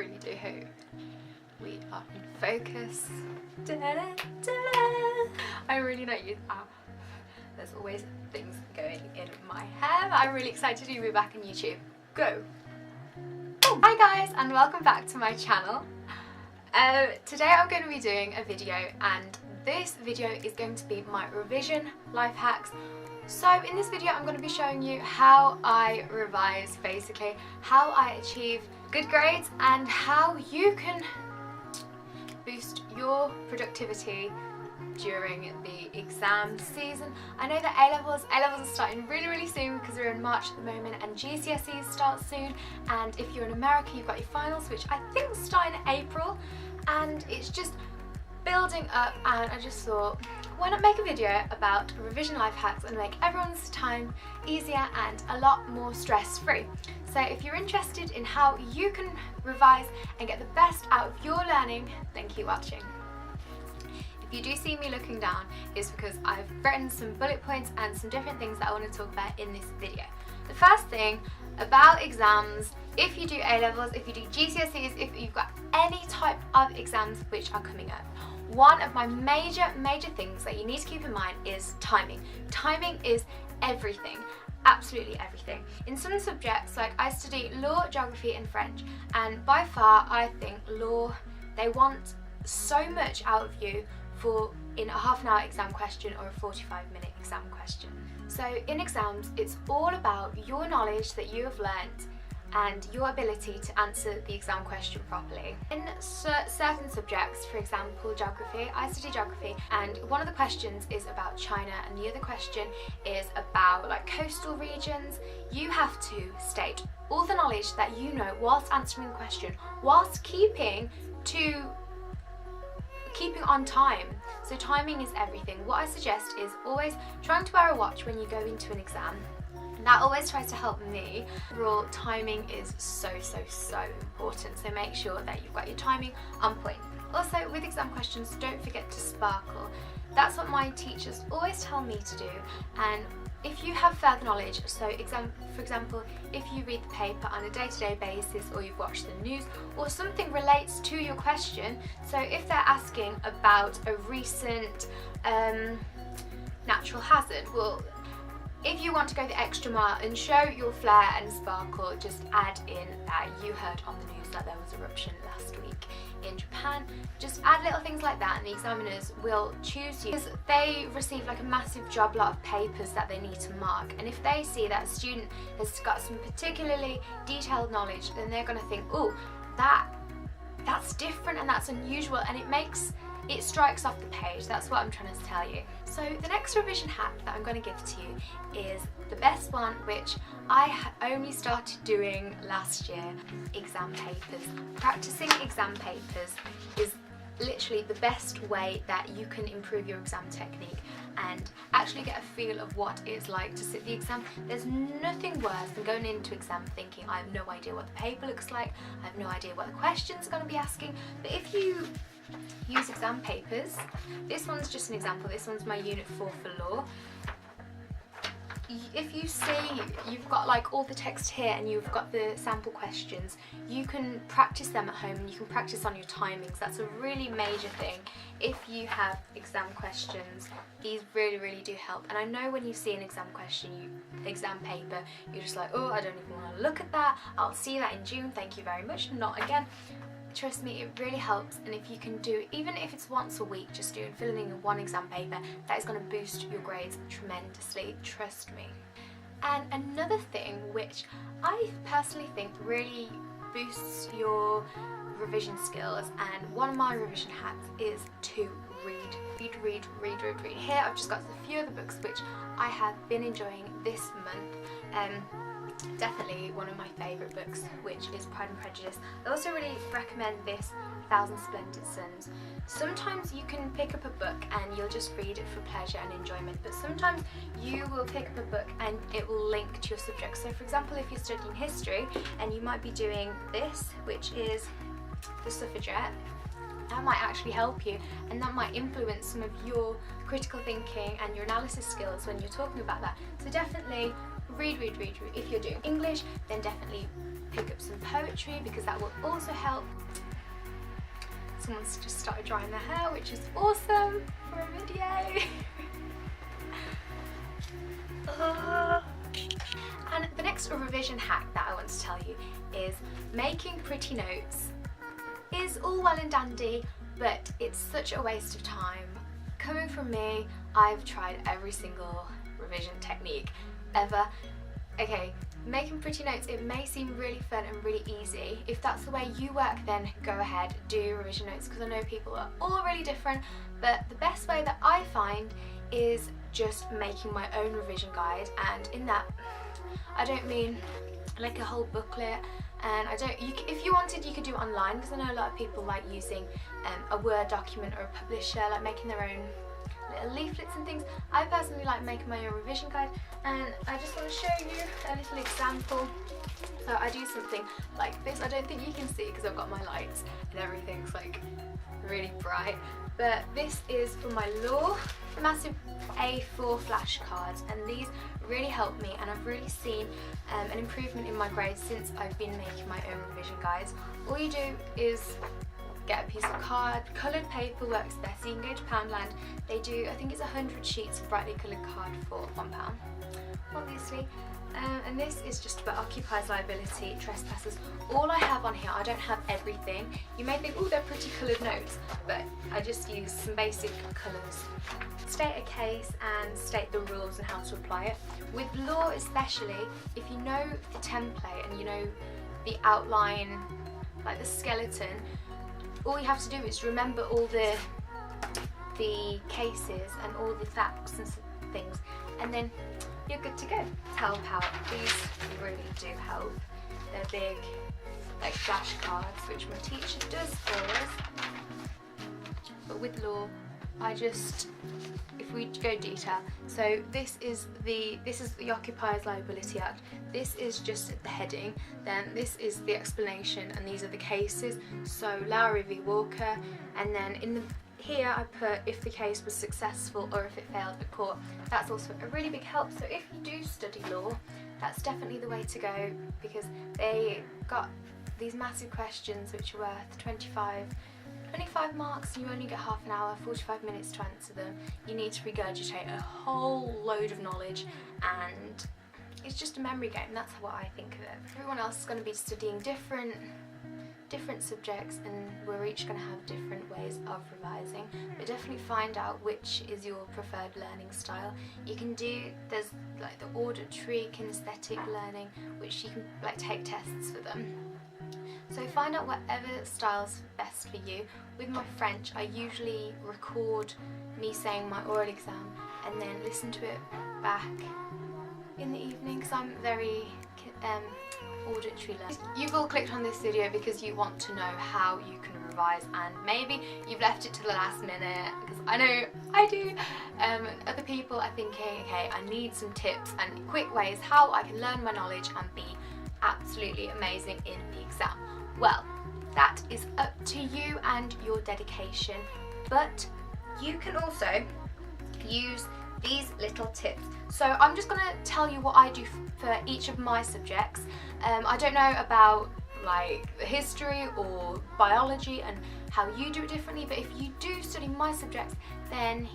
really do hope we are in focus. Da, da, da, da. I really know you. There's always things going in my hair. I'm really excited to be back on YouTube. Go! Oh, hi guys, and welcome back to my channel. Today I'm going to be doing a video, and this video is going to be my revision life hacks. So in this video I'm going to be showing you how I revise, basically how I achieve good grades and how you can boost your productivity during the exam season. I know that A-levels are starting really soon because we're in March at the moment, and GCSEs start soon, and if you're in America you've got your finals, which I think start in April, and it's just building up, and I just thought, why not make a video about revision life hacks and make everyone's time easier and a lot more stress-free. So if you're interested in how you can revise and get the best out of your learning, then keep watching. If you do see me looking down, it's because I've written some bullet points and some different things that I want to talk about in this video. The first thing about exams, if you do A-levels, if you do GCSEs, if you've got any type of exams which are coming up, one of my major things that you need to keep in mind is timing. Timing is everything. Absolutely everything. In some subjects, like I study law, geography and French, and by far I think law, they want so much out of you in a half-an-hour exam question or a 45-minute exam question. So in exams, it's all about your knowledge that you have learnt and your ability to answer the exam question properly. In certain subjects, for example geography, I study geography, and one of the questions is about China and the other question is about like coastal regions. You have to state all the knowledge that you know whilst answering the question, whilst keeping on time. So timing is everything. What I suggest is always trying to wear a watch when you go into an exam. That always tries to help me. Overall, timing is so important, so make sure that you've got your timing on point. Also, with exam questions, don't forget to sparkle. That's what my teachers always tell me to do, and if you have further knowledge, so for example, if you read the paper on a day-to-day basis, or you've watched the news, or something relates to your question, so if they're asking about a recent natural hazard, well, if you want to go the extra mile and show your flair and sparkle, just add in that you heard on the news that there was an eruption last week in Japan. Just add little things like that, and the examiners will choose you because they receive like a massive job lot of papers that they need to mark, and if they see that a student has got some particularly detailed knowledge, then they're going to think, oh, that's different and that's unusual, and it strikes off the page. That's what I'm trying to tell you. So the next revision hack that I'm going to give to you is the best one, which I only started doing last year: exam papers. Practicing exam papers is literally the best way that you can improve your exam technique and actually get a feel of what it's like to sit the exam. There's nothing worse than going into exam thinking, I have no idea what the paper looks like, I have no idea what the questions are going to be asking. But if you use exam papers, this one's just an example, this one's my unit 4 for law. If you see you've got like all the text here and you've got the sample questions, you can practice them at home and you can practice on your timings. That's a really major thing. If you have exam questions, these really do help. And I know when you see an exam paper, you're just like, oh, I don't even want to look at that, I'll see that in June, thank you very much, not again. Trust me, it really helps, and if you can do, even if it's once a week, just filling in one exam paper, that is going to boost your grades tremendously, trust me. And another thing which I personally think really boosts your revision skills, and one of my revision hacks, is to read. Here I've just got a few other books which I have been enjoying this month. Definitely one of my favourite books, which is Pride and Prejudice. I also really recommend this, 1,000 Splendid Suns. Sometimes you can pick up a book and you'll just read it for pleasure and enjoyment, but sometimes you will pick up a book and it will link to your subject. So for example, if you're studying history and you might be doing this, which is the suffragette, that might actually help you, and that might influence some of your critical thinking and your analysis skills when you're talking about that. So definitely read. If you're doing English, then definitely pick up some poetry because that will also help. Someone's just started drying their hair, which is awesome for a video. And the next revision hack that I want to tell you is making pretty notes is all well and dandy, but it's such a waste of time. Coming from me, I've tried every single revision technique ever. Okay, making pretty notes, it may seem really fun and really easy. If that's the way you work, then go ahead, do revision notes, because I know people are all really different, but the best way that I find is just making my own revision guide. And in that, I don't mean like a whole booklet, and if you wanted, you could do it online, because I know a lot of people like using a Word document or a publisher, like making their own little leaflets and things. I personally like making my own revision guide, and I just want to show you a little example. So I do something like this. I don't think you can see because I've got my lights and everything's like really bright, but this is for my law massive A4 flashcards, and these really help me, and I've really seen an improvement in my grades since I've been making my own revision guides. All you do is get a piece of card, coloured paper works best, so you can go to Poundland. They do, I think it's 100 sheets of brightly coloured card for £1, obviously. And this is just about occupiers liability, trespassers. All I have on here, I don't have everything. You may think, oh, they're pretty coloured notes, but I just use some basic colours. State a case and state the rules and how to apply it. With law especially, if you know the template and you know the outline, like the skeleton, all you have to do is remember all the cases and all the facts and things, and then you're good to go. Help out. These really do help. They're big, like flashcards, which my teacher does for us. But with law, if we go detail, so this is the Occupiers Liability Act. This is just the heading, then this is the explanation, and these are the cases. So Lowry v Walker, and then here I put if the case was successful or if it failed at court. That's also a really big help. So if you do study law, that's definitely the way to go, because they got these massive questions which are worth 25 marks, and you only get half an hour, 45 minutes to answer them. You need to regurgitate a whole load of knowledge, and it's just a memory game. That's what I think of it. Everyone else is going to be studying different subjects, and we're each going to have different ways of revising, but definitely find out which is your preferred learning style. You can there's like the auditory kinesthetic learning, which you can like take tests for them. So find out whatever style's best for you. With my French, I usually record me saying my oral exam and then listen to it back in the evening, because I'm very auditory learner. You've all clicked on this video because you want to know how you can revise, and maybe you've left it to the last minute, because I know I do. Other people are thinking, okay, I need some tips and quick ways how I can learn my knowledge and be absolutely amazing in the exam. Well, that is up to you and your dedication, but you can also use these little tips. So I'm just going to tell you what I do for each of my subjects. I don't know about like history or biology and how you do it differently, but if you do study my subjects, then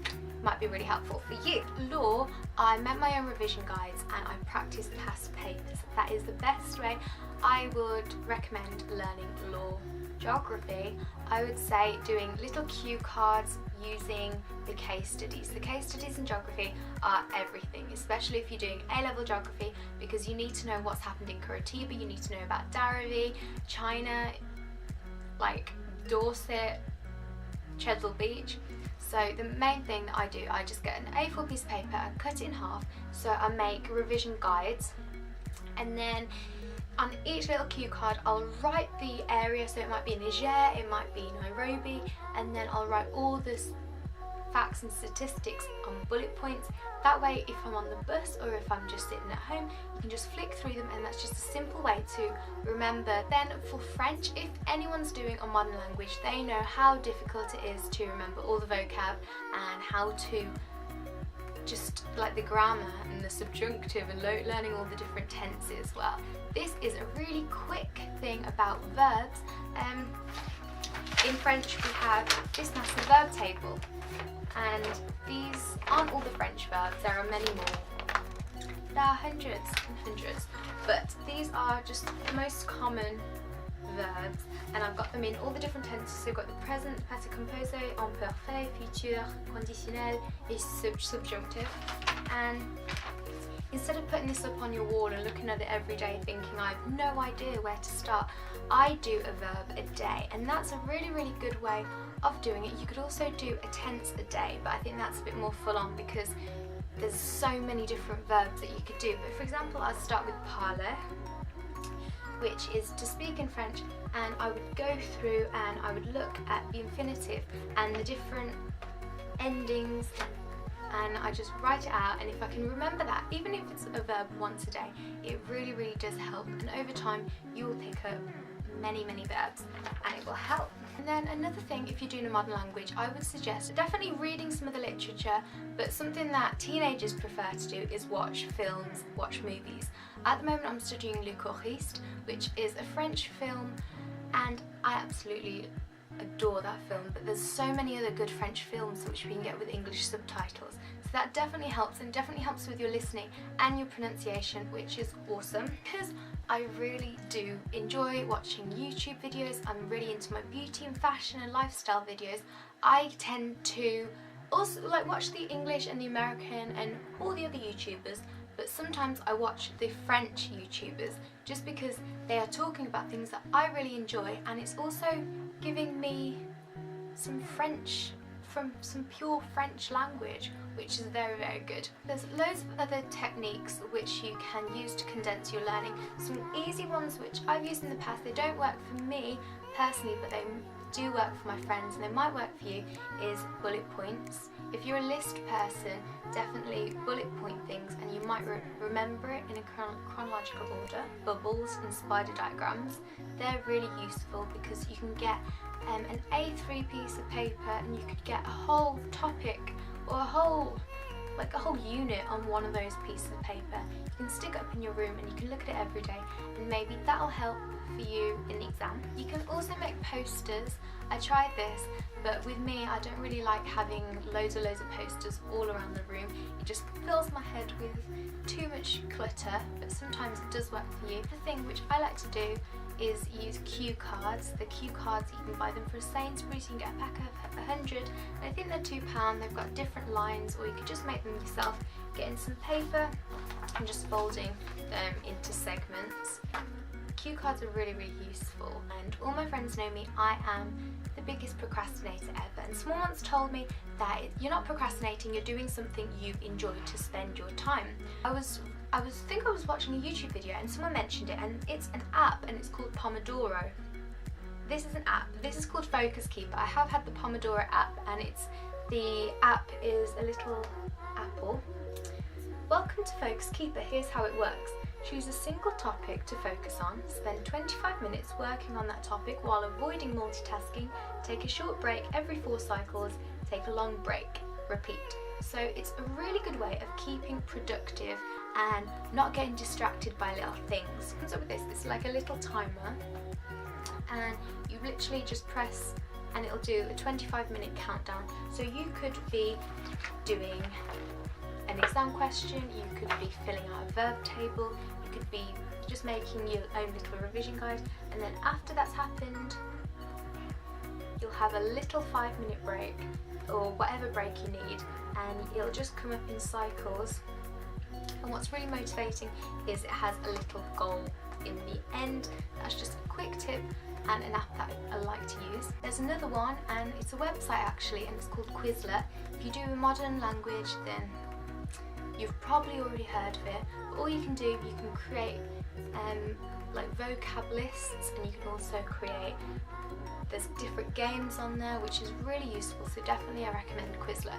it might be really helpful for you. Law, I make my own revision guides and I practice past papers. That is the best way. I would recommend learning law. Geography, I would say doing little cue cards using the case studies. The case studies in geography are everything, especially if you're doing A-level geography, because you need to know what's happened in Curitiba, you need to know about Daravi, China, like Dorset, Cheddar Beach. So the main thing that I do, I just get an A4 piece of paper, I cut it in half, so I make revision guides, and then on each little cue card I'll write the area, so it might be Niger, it might be Nairobi, and then I'll write all the facts and statistics on bullet points. That way if I'm on the bus or if I'm just sitting at home, you can just flick through them, and that's just a simple way to remember. Then for French, if anyone's doing a modern language, they know how difficult it is to remember all the vocab and how to just like the grammar and the subjunctive and learning all the different tenses. Well, this is a really quick thing about verbs. In French we have this massive verb table, and these aren't all the French verbs, there are many more. There are hundreds and hundreds, but these are just the most common verbs, and I've got them in all the different tenses. So I've got the present, passé composé, imperfect, futur, conditionnel, et subjunctive. And instead of putting this up on your wall and looking at it every day thinking I have no idea where to start, I do a verb a day, and that's a really, really good way of doing it. You could also do a tense a day, but I think that's a bit more full on because there's so many different verbs that you could do. But for example, I'll start with parler, which is to speak in French, and I would go through and I would look at the infinitive and the different endings, and I just write it out, and if I can remember that, even if it's a verb once a day, it really, really does help, and over time you will pick up many, many verbs and it will help. And then another thing, if you're doing a modern language, I would suggest definitely reading some of the literature, but something that teenagers prefer to do is watch films, watch movies. At the moment I'm studying Le Choriste, which is a French film, and I absolutely adore that film, but there's so many other good French films which we can get with English subtitles, so that definitely helps, and definitely helps with your listening and your pronunciation, which is awesome. Because I really do enjoy watching YouTube videos, I'm really into my beauty and fashion and lifestyle videos, I tend to also watch the English and the American and all the other YouTubers, but sometimes I watch the French YouTubers just because they are talking about things that I really enjoy, and it's also giving me some French from some pure French language, which is very, very good. There's loads of other techniques which you can use to condense your learning. Some easy ones which I've used in the past, they don't work for me personally, but they do work for my friends and they might work for you, is bullet points. If you're a list person, definitely bullet point things, and you might remember it in a chronological order. Bubbles and spider diagrams, they're really useful because you can get an A3 piece of paper and you could get a whole topic or a whole unit on one of those pieces of paper. You can stick it up in your room and you can look at it every day, and maybe that'll help for you in the exam. You can also make posters. I tried this, but with me I don't really like having loads of posters all around the room. It just fills my head with too much clutter, but sometimes it does work for you. The thing which I like to do is use cue cards. The cue cards, you can buy them for Sainsbury's, you can get a pack of 100, and I think they're £2. They've got different lines, or you could just make them yourself, getting some paper and just folding them into segments. Cue cards are really, really useful, and all my friends know me, I am the biggest procrastinator ever, and someone once told me that you're not procrastinating, you're doing something you enjoy to spend your time. I was watching a YouTube video and someone mentioned it, and it's an app and it's called Pomodoro. This is an app. This is called Focus Keeper. I have had the Pomodoro app, and the app is a little apple. Welcome to Focus Keeper. Here's how it works. Choose a single topic to focus on, spend 25 minutes working on that topic while avoiding multitasking, take a short break every 4 cycles, take a long break, repeat. So it's a really good way of keeping productive and not getting distracted by little things. Comes up with this, it's like a little timer, and you literally just press and it'll do a 25-minute countdown. So you could be doing an exam question, you could be filling out a verb table, you could be just making your own little revision guide, and then after that's happened, you'll have a little 5-minute break or whatever break you need, and it'll just come up in cycles. And what's really motivating is it has a little goal in the end. That's just a quick tip and an app that I like to use. There's another one, and it's a website actually, and it's called Quizlet. If you do a modern language, then you've probably already heard of it, but all you can do, you can create vocab lists, and you can also create, there's different games on there which is really useful, so definitely I recommend Quizlet.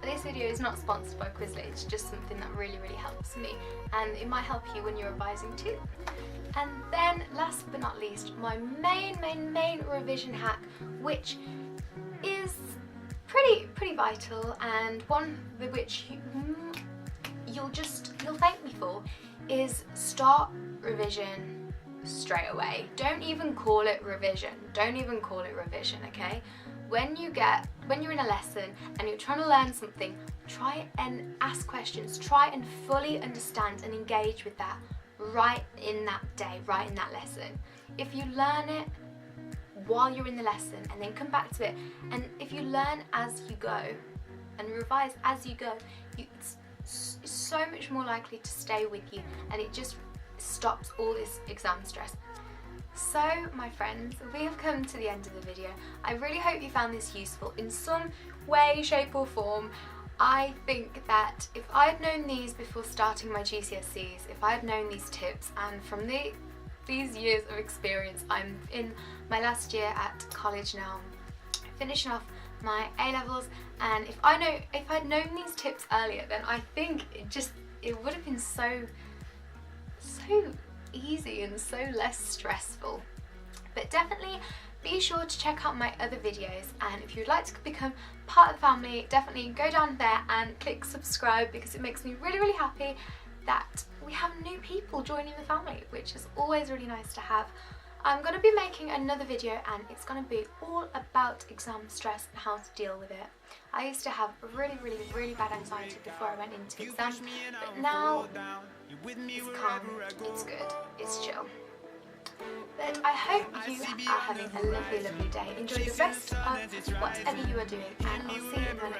This video is not sponsored by Quizlet, it's just something that really, really helps me, and it might help you when you're revising too. And then last but not least, my main revision hack, which is pretty vital, and one which you'll thank me for is start revision straight away. Don't even call it revision. Don't even call it revision, okay? When you're in a lesson and you're trying to learn something, try and ask questions. Try and fully understand and engage with that right in that day, right in that lesson. If you learn it while you're in the lesson and then come back to it, and if you learn as you go and revise as you go, it's so much more likely to stay with you, and it just stops all this exam stress. So my friends, we have come to the end of the video. I really hope you found this useful in some way, shape or form. I think that if I'd known these before starting my GCSEs, if I'd known these tips, and from these years of experience, I'm in my last year at college now, finishing off my A-levels, and if I'd known these tips earlier, then I think it would have been so easy and so less stressful. But definitely be sure to check out my other videos, and if you'd like to become part of the family, definitely go down there and click subscribe, because it makes me really happy that we have new people joining the family, which is always really nice to have. I'm going to be making another video, and it's going to be all about exam stress and how to deal with it. I used to have really bad anxiety before I went into exams, but now it's calm, it's good, it's chill. But I hope you are having a lovely day. Enjoy the rest of whatever you are doing, and I'll see you in my